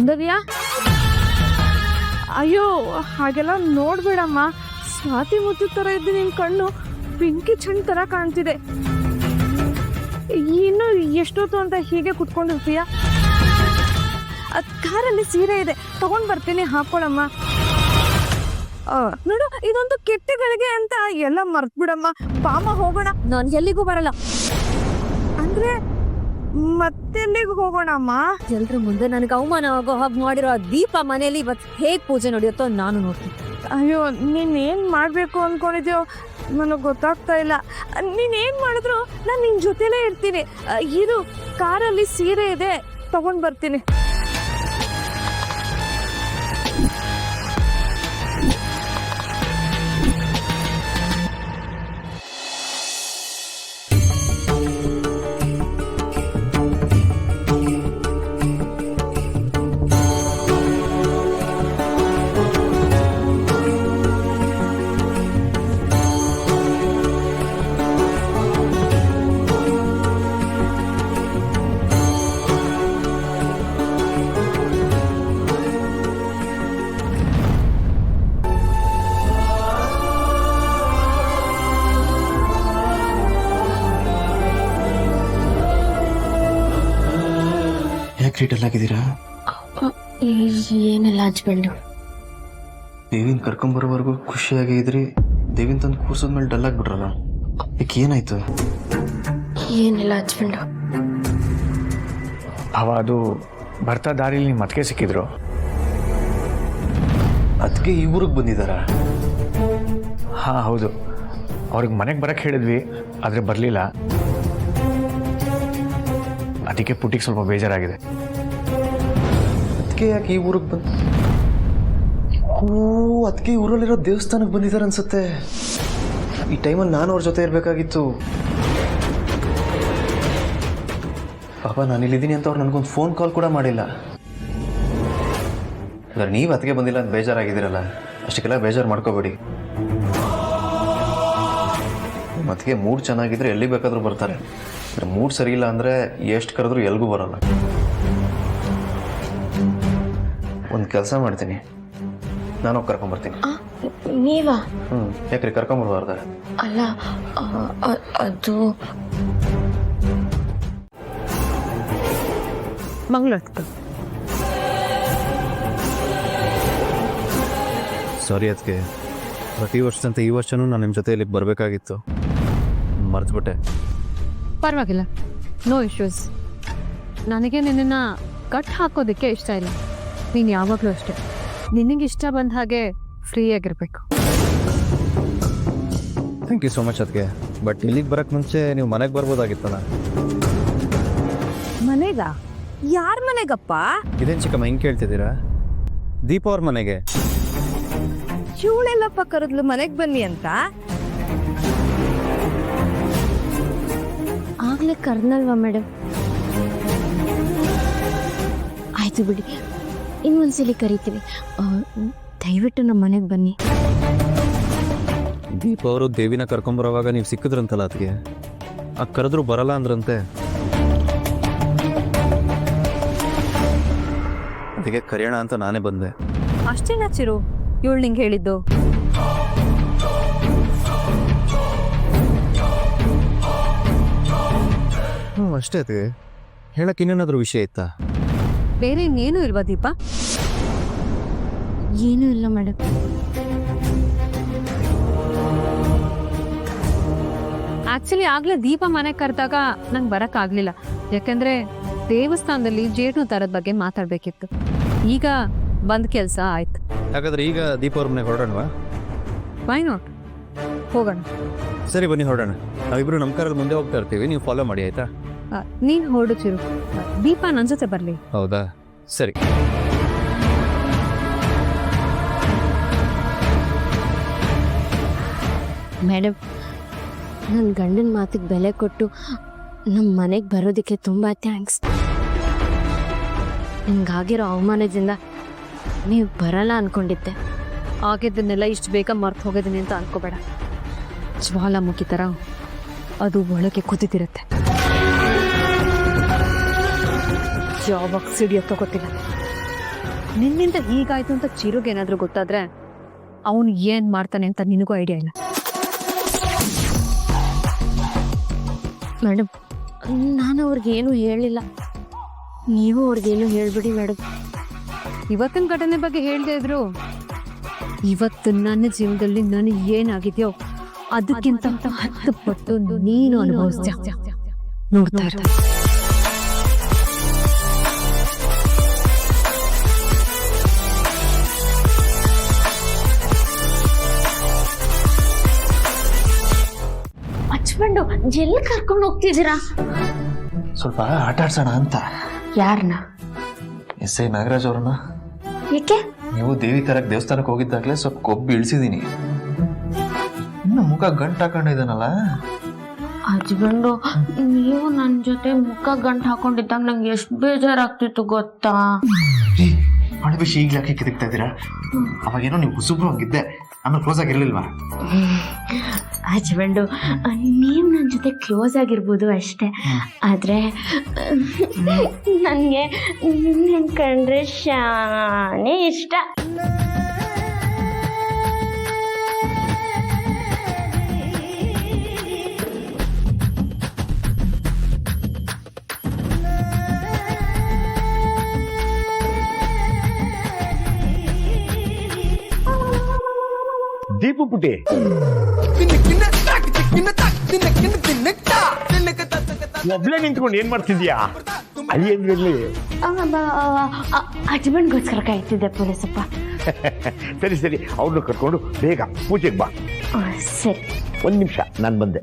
ಸೌಂದರ್ಯ, ಅಯ್ಯೋ ಹಾಗೆಲ್ಲ ನೋಡ್ಬೇಡಮ್ಮ. ಸ್ವಾತಿ ಮುತ್ತು ತರ ಇದ್ದು ನಿನ್ ಕಣ್ಣು ಬೆಂಕಿ ಚಂಡ್ ತರ ಕಾಣ್ತಿದೆ. ಇನ್ನು ಎಷ್ಟೊತ್ತು ಅಂತ ಹೀಗೆ ಕುತ್ಕೊಂಡಿರ್ತೀಯ? ಕಾರಲ್ಲಿ ಸೀರೆ ಇದೆ, ತಗೊಂಡ್ ಬರ್ತೀನಿ, ಹಾಕೊಳಮ್ಮ. ನೋಡು, ಇದೊಂದು ಕೆಟ್ಟಗಳಿಗೆ ಅಂತ ಎಲ್ಲ ಮರ್ತ್ ಬಿಡಮ್ಮ. ಬಾಮ ಹೋಗೋಣ. ನಾನು ಎಲ್ಲಿಗೂ ಬರಲ್ಲ. ಅಂದ್ರೆ ಮತ್ತೆಲ್ಲಿಗೂ ಹೋಗೋಣಮ್ಮ? ಎಲ್ರ ಮುಂದೆ ನನಗೆ ಅವಮಾನ ಆಗೋ ಹಾಗೆ ಮಾಡಿರೋ ಆ ದೀಪ ಮನೆಯಲ್ಲಿ ಇವತ್ತು ಹೇಗ್ ಪೂಜೆ ನಡೆಯುತ್ತೋ ನಾನು ನೋಡ್ತೀನಿ. ಅಯ್ಯೋ, ನೀನ್ ಏನ್ ಮಾಡ್ಬೇಕು ಅನ್ಕೊಂಡಿದ್ಯೋ ನನಗೆ ಗೊತ್ತಾಗ್ತಾ ಇಲ್ಲ. ನೀನ್ ಏನ್ ಮಾಡಿದ್ರು ನಾನು ನಿನ್ ಜೊತೆಲೇ ಇರ್ತೀನಿ. ಇರು, ಕಾರಲ್ಲಿ ಸೀರೆ ಇದೆ, ತಗೊಂಡ್ ಬರ್ತೀನಿ. ಡಲ್ ಆಗಿದ್ದೀರಾ? ಏನಿಲ್ಲ ಹಸ್ಬೆಂಡ್. ದೇವಿನ್ ಕರ್ಕೊಂಬರೋವರೆಗೂ ಖುಷಿಯಾಗಿ ಇದ್ರಿ, ದೇವಿನ್ ತಂದು ಕೂರ್ಸೋದ್ಮೇಲೆ ಡಲ್ ಆಗಿಬಿಟ್ರಲ್ಲ, ಈಗ ಏನಾಯ್ತು? ಏನಿಲ್ಲ ಹಸ್ಬೆಂಡ್. ಅದು ಬರ್ತಾ ದಾರಿಲಿ ನಿಮ್ಮ ಅತ್ತಿಗೆ ಸಿಕ್ಕಿದ್ರು. ಅದಕ್ಕೆ ಈ ಊರಿಗೆ ಬಂದಿದ್ದಾರಾ? ಹಾಂ ಹೌದು, ಅವ್ರಿಗೆ ಮನೆಗೆ ಬರಕ್ಕೆ ಹೇಳಿದ್ವಿ, ಆದರೆ ಬರಲಿಲ್ಲ. ಅದಕ್ಕೆ ಪುಟ್ಟಿಗೆ ಸ್ವಲ್ಪ ಬೇಜಾರಾಗಿದೆ. ಅದಕ್ಕೆ ಯಾಕೆ ಈ ಊರಿಗೆ ಬಂದು? ಅದಕ್ಕೆ ಊರಲ್ಲಿರೋ ದೇವಸ್ಥಾನಕ್ಕೆ ಬಂದಿದ್ದಾರೆ ಅನ್ಸುತ್ತೆ. ಈ ಟೈಮಲ್ಲಿ ನಾನು ಅವ್ರ ಜೊತೆ ಇರಬೇಕಾಗಿತ್ತು. ಪಾಪ ನಾನು ಇಲ್ಲಿದ್ದೀನಿ ಅಂತ ಅವ್ರು ನನಗೊಂದು ಫೋನ್ ಕಾಲ್ ಕೂಡ ಮಾಡಿಲ್ಲ. ಅಂದ್ರೆ ನೀವು ಅದಕ್ಕೆ ಬಂದಿಲ್ಲ ಅಂತ ಬೇಜಾರಾಗಿದ್ದೀರಲ್ಲ, ಅಷ್ಟಕ್ಕೆಲ್ಲ ಬೇಜಾರು ಮಾಡ್ಕೋಬೇಡಿ. ಅದಕ್ಕೆ ಮೂಡ್ ಚೆನ್ನಾಗಿದ್ರೆ ಎಲ್ಲಿ ಬೇಕಾದರೂ ಬರ್ತಾರೆ. ಮೂಡ್ ಸರಿ ಇಲ್ಲ ಅಂದರೆ ಎಷ್ಟು ಕರೆದ್ರೂ ಎಲ್ಗೂ ಬರೋಲ್ಲ. ಒಂದು ಕೆಲಸ ಮಾಡ್ತೀನಿ, ನಾನು ಹೋಗಿ ಕರ್ಕೊಂಬರ್ತೀನಿ. ನೀವಾ? ಯಾಕ್ರಿ ಕರ್ಕೊಂಬರ್ಬಾರ್ದ? ಅಲ್ಲ, ಅದು ಮಂಗಳೂರು. ಸಾರಿ ಅದಕ್ಕೆ, ಪ್ರತಿ ವರ್ಷದಂತೆ ಈ ವರ್ಷನೂ ನಾನು ನಿಮ್ಮ ಜೊತೆ ಇಲ್ಲಿಗೆ ಬರಬೇಕಾಗಿತ್ತು, ಮರ್ತ್ಬಿಟ್ಟೆ. ಪರವಾಗಿಲ್ಲ, ನೋ ಇಶ್ಯೂಸ್. ನನಗೆ ನಿನ್ನನ್ನು ಕಟ್ ಹಾಕೋದಕ್ಕೆ ಇಷ್ಟ ಇಲ್ಲ. ನೀನು ಯಾವಾಗಲೂ ಅಷ್ಟೇ, ನಿನಗೆ ಇಷ್ಟ ಬಂದ ಹಾಗೆ ಫ್ರೀಯಾಗಿರ್ಬೇಕು. ಥ್ಯಾಂಕ್ ಯು ಸೋ ಮಚ್ ಅದಕ್ಕೆ. ಬಟ್ ಇಲ್ಲಿಗೆ ಬರೋಕ್ಕೆ ಮುಂಚೆ ನೀವು ಮನೆಗೆ ಬರ್ಬೋದಾಗಿತ್ತಲ್ಲ. ಮನೆಗ? ಯಾರ ಮನೆಗಪ್ಪ? ಇದೇನು ಚಿಕ್ಕಮ್ಮ ಹಿಂಗೆ ಕೇಳ್ತಿದ್ದೀರಾ? ದೀಪ ಅವ್ರ ಮನೆಗೆ. ಇವಳೆಲ್ಲಪ್ಪ ಕರೆದ್ಲು ಮನೆಗೆ ಬನ್ನಿ ಅಂತ? ಆಗ್ಲೇ ಕರ್ನಲ್ವಾ ಮೇಡಮ್? ಆಯ್ತು ಬಿಡಿ, ಇನ್ನೊಂದ್ಸಲಿ ಕರಿತೀವಿ. ದಯವಿಟ್ಟು ನಮ್ಮ ಮನೆಗೆ ಬನ್ನಿ. ದೀಪ ಅವರು ದೇವಿನ ಕರ್ಕೊಂಬರೋವಾಗ ನೀವು ಸಿಕ್ಕಿದ್ರಂತಲ್ಲ ಅದಕ್ಕೆ, ಆ ಕರೆದ್ರು ಬರಲ್ಲ ಅಂದ್ರಂತೆ. ಅದಕ್ಕೆ ಕರೆಯೋಣ ಅಂತ ನಾನೇ ಬಂದೆ. ಅಷ್ಟೇನಾ ಚಿರು ಇವಳು ನಿಂಗೆ ಹೇಳಿದ್ದು? ಅಷ್ಟೇ ಅದಕ್ಕೆ. ಹೇಳಕ್ಕೆ ಇನ್ನೇನಾದ್ರೂ ವಿಷಯ ಇತ್ತಾ? ಬೇರೆ ಇನ್ನೇನು ಇಲ್ವಾ ದೀಪ? ಏನೂ ಇಲ್ಲ ಮೇಡಮ್. ಆಕ್ಚುಲಿ ಆಗ್ಲೇ ದೀಪ ಮನೆಗೆ ಕರೆದಾಗ ನಂಗೆ ಬರೋಕ್ಕಾಗಲಿಲ್ಲ. ಯಾಕಂದ್ರೆ ದೇವಸ್ಥಾನದಲ್ಲಿ ಜೇನು ತರದ ಬಗ್ಗೆ ಮಾತಾಡಬೇಕಿತ್ತು. ಈಗ ಬಂದ್ ಕೆಲಸ ಆಯ್ತು. ಹಾಗಾದ್ರೆ ಈಗ ದೀಪ ಅವ್ರ ಮನೆಗೆ ಹೊರಡೋಣವಾ? ವೈ ನಾಟ್, ಹೋಗೋಣ. ಸರಿ ಬನ್ನಿ ಹೊರಡೋಣ. ನಾವಿಬ್ರು ನಮ್ಮ ಕಾರಲ್ಲಿ ಮುಂದೆ ಹೋಗ್ತಾ ಇರ್ತೀವಿ, ನೀವು ಫಾಲೋ ಮಾಡಿ ಆಯ್ತಾ? ನೀನು ಹೊರಡು ಚಿರು, ದೀಪ ನನ್ನ ಜೊತೆ ಬರಲಿ. ಹೌದಾ? ಸರಿ. ಮೇಡಮ್, ನನ್ನ ಗಂಡನ ಮಾತಿಗೆ ಬೆಲೆ ಕೊಟ್ಟು ನಮ್ಮ ಮನೆಗೆ ಬರೋದಕ್ಕೆ ತುಂಬ ಥ್ಯಾಂಕ್ಸ್. ನಿಮ್ಗಾಗಿರೋ ಅವಮಾನದಿಂದ ನೀವು ಬರಲ್ಲ ಅಂದ್ಕೊಂಡಿದ್ದೆ. ಆಗಿದ್ದನ್ನೆಲ್ಲ ಇಷ್ಟು ಬೇಗ ಮರ್ತು ಹೋಗೋದೀನಿ ಅಂತ ಅನ್ಕೋಬೇಡ. ಜ್ವಾಲಾಮುಖಿ ಥರ ಅದು ಒಳಗೆ ಕುದಿತಿರುತ್ತೆ. ಯಾವಾಗ ಸಿಡಿಯೋಕ್ಕೋ ಗೊತ್ತಿಲ್ಲ. ನಿನ್ನಿಂದ ಹೀಗಾಯ್ತು ಅಂತ ಚಿರುಗೇನಾದ್ರೂ ಗೊತ್ತಾದ್ರೆ ಅವನು ಏನ್ ಮಾಡ್ತಾನೆ ಅಂತ ನಿನಗೂ ಐಡಿಯಾ ಇಲ್ಲ. ಮೇಡಮ್, ನಾನು ಅವ್ರಿಗೇನು ಹೇಳಿಲ್ಲ. ನೀವು ಅವ್ರಿಗೇನು ಹೇಳ್ಬಿಡಿ ಮೇಡಮ್. ಇವತ್ತಿನ ಘಟನೆ ಬಗ್ಗೆ ಹೇಳ್ದೇ ಇದ್ರು ಇವತ್ತು ನನ್ನ ಜೀವನದಲ್ಲಿ ನನಗೆ ಏನಾಗಿದೆಯೋ ಅದಕ್ಕಿಂತ 10 ಪಟ್ಟು ನೀನು ಅನುಭವಿಸ್ತೀಯ. ನೋಡ್ತಾ ಇರು. ಹಚ್ಕೊಂಡು ಎಲ್ಲಿ ಕರ್ಕೊಂಡು ಹೋಗ್ತಿದ್ದೀರಾ? ಸ್ವಲ್ಪ ಆಟ ಆಡ್ಸೋಣ ಅಂತ. ಯಾರನ್ನ? ಎಸ್ ಐ ನಾಗರಾಜ್ ಅವ್ರನ್ನ. ಏಕೆ? ನೀವು ದೇವಿ ತರಕ್ ದೇವಸ್ಥಾನಕ್ಕೆ ಹೋಗಿದ್ದಾಗಲೇ ಸ್ವಲ್ಪ ಕೊಬ್ಬು ಇಳಿಸಿದೀನಿ. ಇನ್ನು ಮುಖ ಗಂಟು ಹಾಕೊಂಡಿದ್ದಾನಲ್ಲ. ಹಚ್ಕೊಂಡು ನೀವು ನನ್ನ ಜೊತೆ ಮುಖ ಗಂಟು ಹಾಕೊಂಡಿದ್ದಾಗ ನಂಗೆ ಎಷ್ಟು ಬೇಜಾರಾಗ್ತಿತ್ತು ಗೊತ್ತಾ? ಹಳೆ ಬಿಸಿ ಈಗಲೇ ಯಾಕೆ ಕಿದಕ್ತಾ ಇದ್ದೀರಾ? ಅವಾಗೇನೋ ನೀವು ಹುಸುಬ್ರು ಹಂಗಿದ್ದೆ, ಆಮೇಲೆ ಕ್ಲೋಸ್ ಆಗಿರ್ಲಿಲ್ವಾ? ಹಚ್ಕೊಂಡು ನೀವು ನನ್ನ ಜೊತೆ ಕ್ಲೋಸ್ ಆಗಿರ್ಬೋದು ಅಷ್ಟೇ, ಆದರೆ ನನಗೆ ನಿನ್ನ ಕಂಡ್ರೆ ಶಾನೇ ಇಷ್ಟ. ದೀಪು ಪುಟಿ, ಒಬ್ಳೆ ನಿಂತ್ಕೊಂಡು ಏನ್ ಮಾಡ್ತಿದ್ಯಾ? ಅಲ್ಲಿ ಏನ್ರಲ್ಲಿ ಹಚ್ಕೊಂಡ್ಗೋಸ್ಕರ ಕಾಯ್ತಿದ್ದೆ ಪೊಲೀಸಪ್ಪ. ಸರಿ ಸರಿ, ಅವ್ರನ್ನ ಕರ್ಕೊಂಡು ಬೇಗ ಪೂಜೆಗೆ ಬಾ. ಸರಿ, 1 ನಿಮಿಷ, ನಾನು ಬಂದೆ.